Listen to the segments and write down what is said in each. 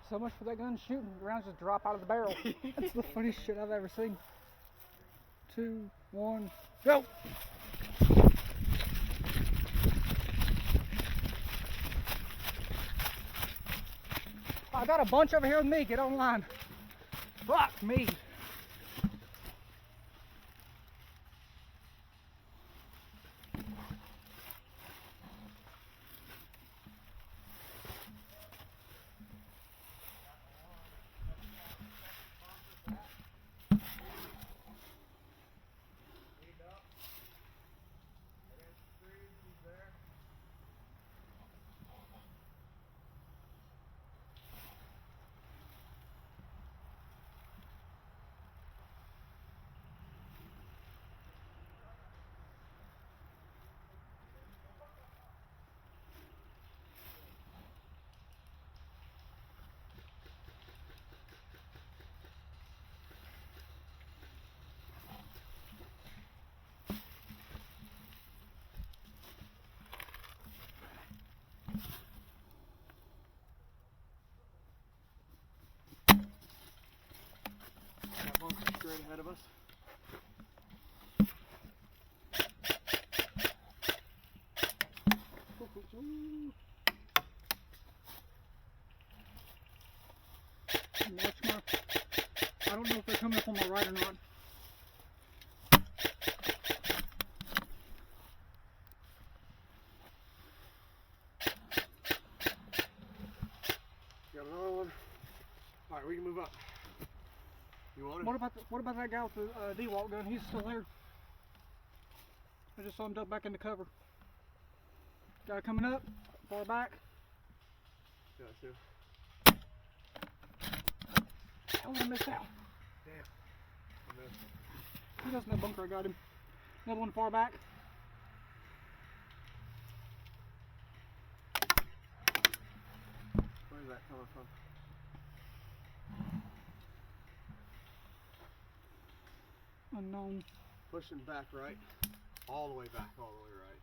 So much for that gun shooting. The rounds just drop out of the barrel. That's the funniest shit I've ever seen. 2, 1, go! I got a bunch over here with me. Get online. Fuck me. That bunker straight ahead of us. I don't know if they're coming up on my right or not. Got another one. All right, we can move up. You want it? What about that guy with the D-Walk gun? He's still there. I just saw him duck back into cover. Got it coming up, far back. Yeah, too. Hell, I missed out. Damn. I missed. He doesn't have bunker. I got him. Another one far back. Where's that coming from? Unknown. Pushing back right. All the way back, all the way right.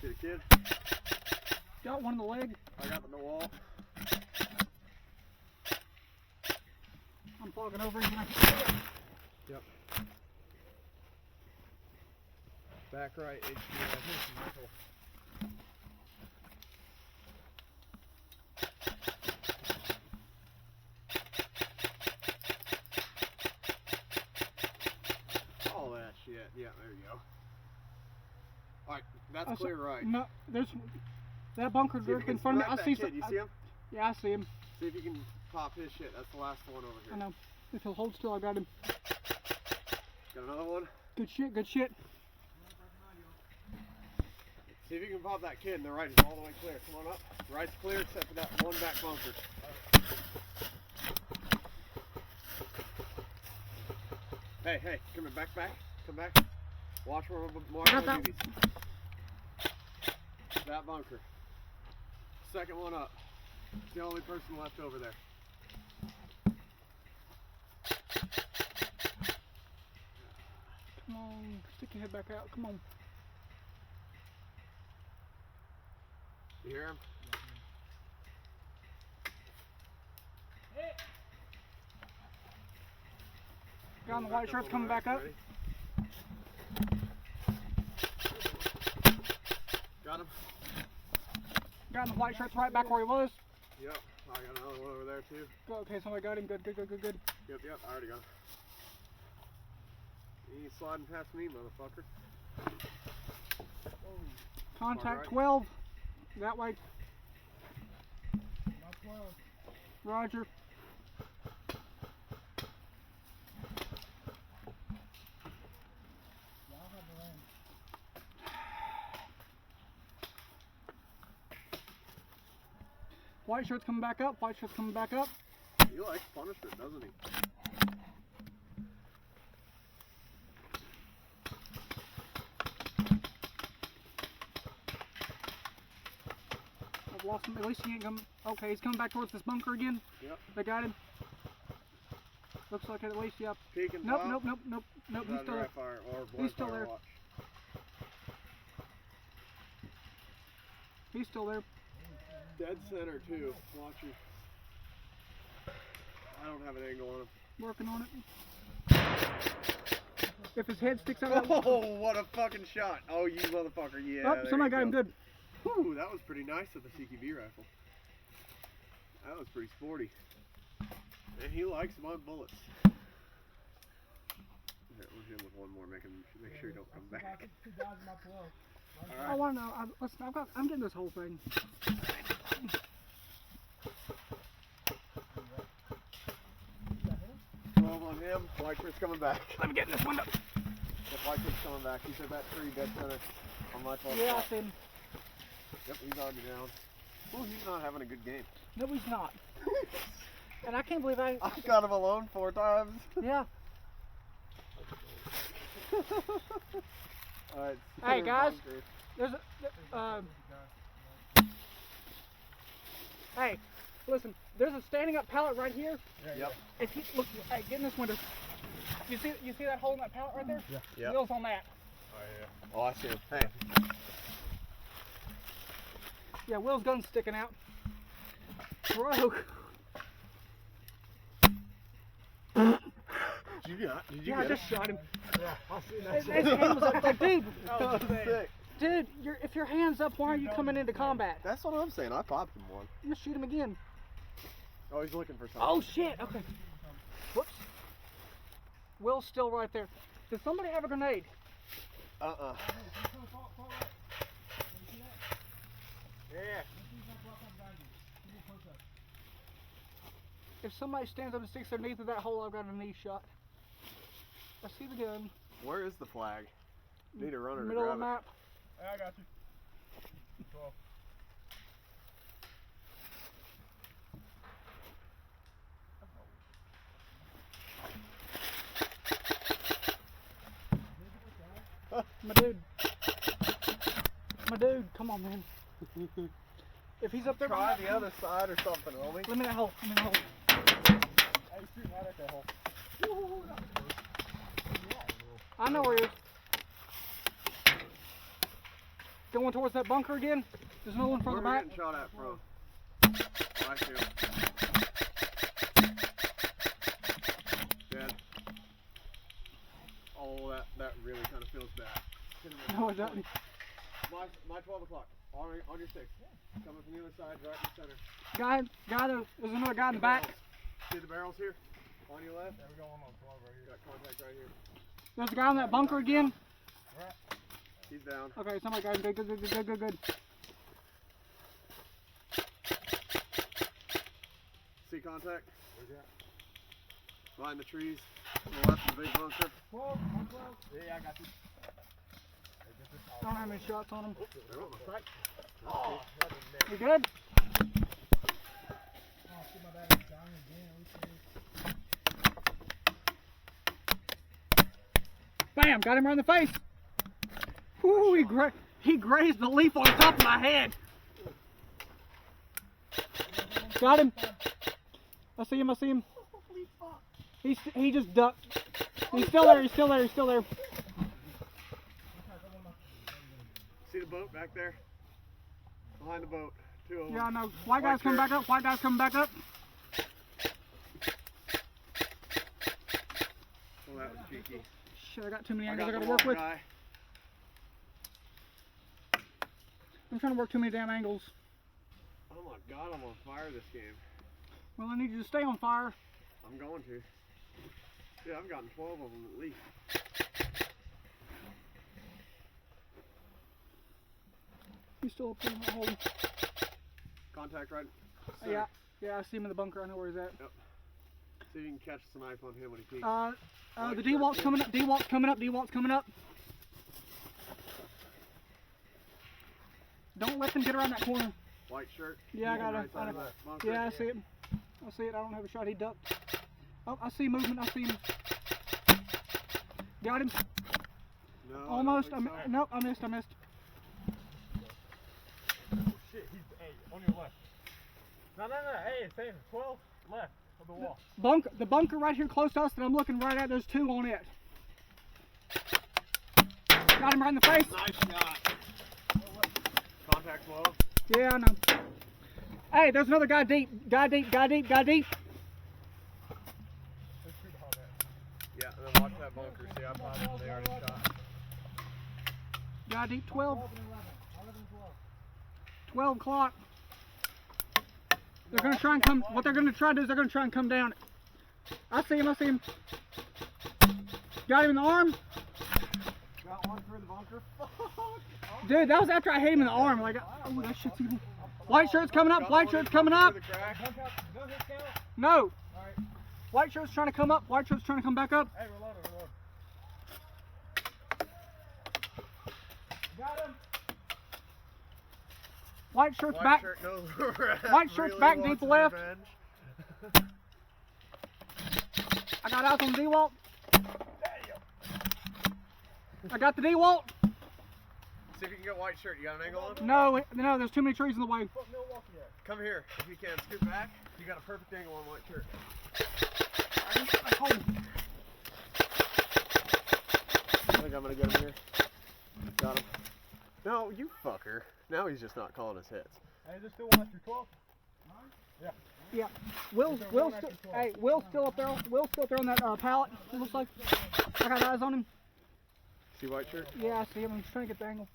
See the kid? Got one in the leg. I got the wall. I'm fogging over him. Yep. Back right, HDI. Michael. All that shit. Yeah, there you go. Alright, that's clear right. No, there's that bunker direct in front of me. I see some. You see him? Yeah, I see him. See if you can pop his shit. That's the last one over here. I know. If he'll hold still, I got him. Got another one? Good shit, good shit. See if you can pop that kid, and the right is all the way clear. Come on up. Right's clear except for that one back bunker. Hey, hey, come here, back. Come back. Watch where more babies. That bunker. Second one up. It's the only person left over there. Come on, stick your head back out. Come on. You hear him? Guy in the white shirt's coming back up. Ready? Got him? Guy in the white shirt's right back where he was. Yep. I got another one over there too. Okay, somebody got him. Good. Yep, I already got him. You ain't sliding past me, motherfucker. Contact Right. 12. That way. Not 12. Roger. Y'all have the land. White shirt's coming back up. White shirt's coming back up. He likes punishment, doesn't he? I've lost him. At least he ain't coming. Okay, he's coming back towards this bunker again. Yep. They got him. Looks like it at least, yep. Peek and Nope, pop. nope. He's still there. Fire or He's still fire there. watch. He's still there. Dead center too. Watch you. I don't have an angle on him. Working on it. If his head sticks out. Oh, what a fucking shot! Oh, you motherfucker! Yeah. Oh, somebody got him good. Whew, that was pretty nice with the CQB rifle. That was pretty sporty. And he likes my bullets. Here, we'll hit him with one more, make sure he don't come back. All right. I want to know. Listen, I'm getting this whole thing. 12 on him. Whitefish coming back. Let me get in this window. Yep, Whitefish coming back. He's at that tree dead center on my 12. Yeah, I see him. Yep, he's already down. Oh, he's not having a good game. No, he's not. And I can't believe I got him alone 4 times. Yeah. Alright. Hey guys, there's hey, listen, there's a standing up pallet right here. Yep. If you look, hey, get in this window. You see that hole in that pallet right there? Yeah. Yep. Wheels on that. Oh yeah. Oh, I see him. Hey. Yeah, Will's gun's sticking out. Bro. Did you Yeah, I get just shot him. Yeah, I see that. His hand was up, like, dude, Oh, sick. dude, if your hand's up, why are you coming into combat? That's what I'm saying. I popped him one. You shoot him again. Oh, he's looking for something. Oh shit, okay. Whoops. Will's still right there. Does somebody have a grenade? Uh-uh. Yeah. If somebody stands up and sticks their knee through that hole, I've got a knee shot. I see the gun. Where is the flag? Need a runner Middle to of the grab map. Yeah, I got you. 12. My dude, come on, man. If he's up there, Try the other side or something, homie. let me in that hole. Let me in that hole. Hey, he's shooting right at that hole. I know where he is. Going towards that bunker again. There's no one further Where are we back. getting shot at from? I see him. Dead. Oh, that really kind of feels bad. Hit him with No, it doesn't. my 12 o'clock. On your 6. Coming from the other side, right in the center. There's another guy in the back. See the barrels here? On your left? Yeah, we got one on 12 right here. Got contact right here. There's a guy in that bunker again. He's down. Okay, somebody got him. Good. See contact? Where's that? Behind the trees. To the left of the big bunker. 12, 12. Yeah, I got you. I don't have any shots on him. They're on my sight. Oh, that was next. You good? Oh, see my dad is down again. Bam! Got him right in the face. Whoo! He grazed the leaf on top of my head. Got him. I see him. He just ducked. He's still there. See the boat back there? Behind the boat. 2 of them. Yeah, I know. White guy's coming back up. Oh, that was cheeky. Shit, I got too many angles I got gotta the work wrong with. guy. I'm trying to work too many damn angles. Oh my god, I'm on fire this game. Well, I need you to stay on fire. I'm going to. Yeah, I've gotten 12 of them at least. He's still up there in that hole. Contact right center. Yeah, I see him in the bunker. I know where he's at. Yep. See if you can catch the snipe on him when he peeks. The D-Walt's coming up. D-Walt's coming up. Don't let them get around that corner. White shirt. Yeah, I got him. Right side of that bunker. Yeah, I see it. I don't have a shot. He ducked. Oh, I see movement. I see him. Got him. No, Almost. I don't think so. Nope, I missed. Oh shit, he's, hey, on your left. No, hey, it's saying 12, left. Of the wall. The bunker right here close to us that I'm looking right at, there's 2 on it. Got him right in the face. Nice shot. Contact low. Yeah, I know. Hey, there's another guy deep. Guy deep. Let's shoot behind that. Yeah, and then watch that bunker. See how far they already shot. Guy deep 12. 11 and 11. 11 and 12. 12 o'clock. They're going to try and come. What they're going to try to do is they're going to try and come down. I see him. Got him in the arm. Got one through the bunker. Dude, that was after I hit him in the arm. Like, oh, that shit's even. White shirt's coming up. White shirt's coming up. No hit count. No. Alright. White shirt's trying to come up. White shirt's trying to come back up. Hey, reload. Got him. White shirt's back. Shirt knows where we're at. White shirt's Really back wants deep his left. revenge. I got out on the D-Walt. I got the D-Walt. See if you can get white shirt. You got an angle on? No, there's too many trees in the way. Put Milwaukee there. Come here if you can. Scoot back. You got a perfect angle on white shirt. I think I'm gonna get him here. Got him. No, you fucker. Now he's just not calling his hits. Hey, is there still one after 12? Yeah. Will's still up there. Will's still up there on that pallet. It looks like. I got eyes on him. See white shirt? Yeah, I see him. He's trying to get the angle.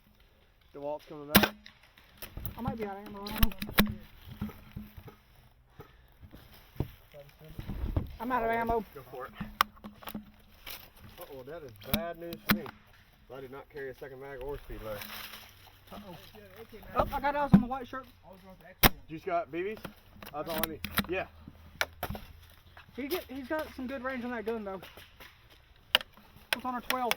DeWalt's coming back. I might be out of ammo. I don't know. I'm out of ammo. Go for it. Uh-oh, that is bad news for me. I did not carry a second mag or speed loader. Oh, I got eyes on the white shirt. You got BBs? That's all I need. Yeah. He's got some good range on that gun though. It's on our 12.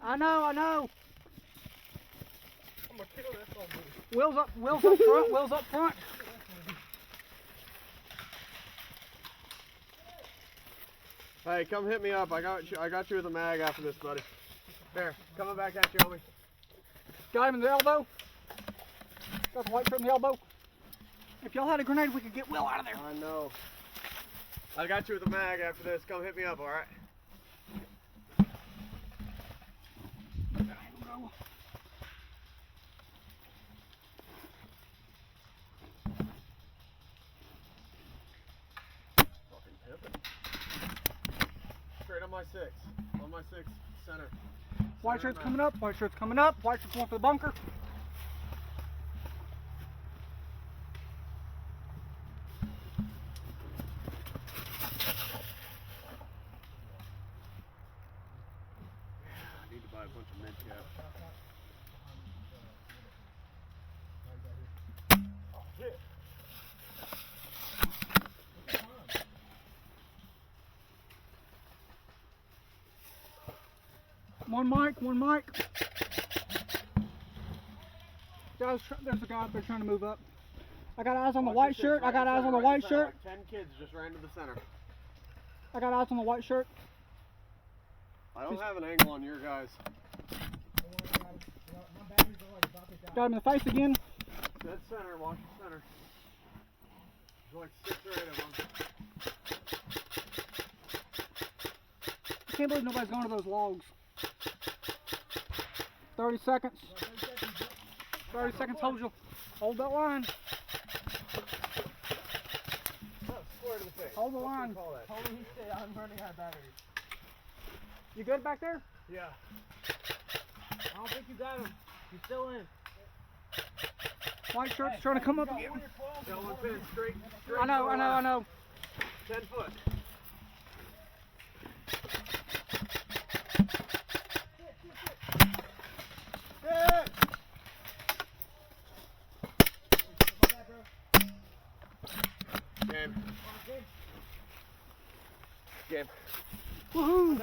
I know. I'm gonna kill that phone. Will's up front. Will's up front. Hey, come hit me up. I got you with a mag after this, buddy. There, coming back at you, homie. Got him in the elbow. Got the white shirt in the elbow. If y'all had a grenade, we could get Will out of there. I know. I got you with a mag after this. Come hit me up, alright? Fucking pimpin'. Straight on my 6. On my 6 center. White shirt's coming up. White shirt's coming up. White shirt's going for the bunker. I need to buy a bunch of mid caps. One mic. Guys, there's a guy up there trying to move up. I got eyes on the white shirt. I got eyes on the white shirt. 10 kids just ran to the center. I got eyes on the white shirt. I don't have an angle on your guys. Got him in the face again. Dead center, watch the center. There's like 6 or 8 of them. I can't believe nobody's going to those logs. 30 seconds. 30 seconds, hold that line. Square to the face. Hold the line. Hold him, stay. I'm running out of batteries. You good back there? Yeah. I don't think you got him. He's still in. White shirt's trying to come up again. Gentlemen, pin straight. I know. 10 foot. Game. Game. Woohoo!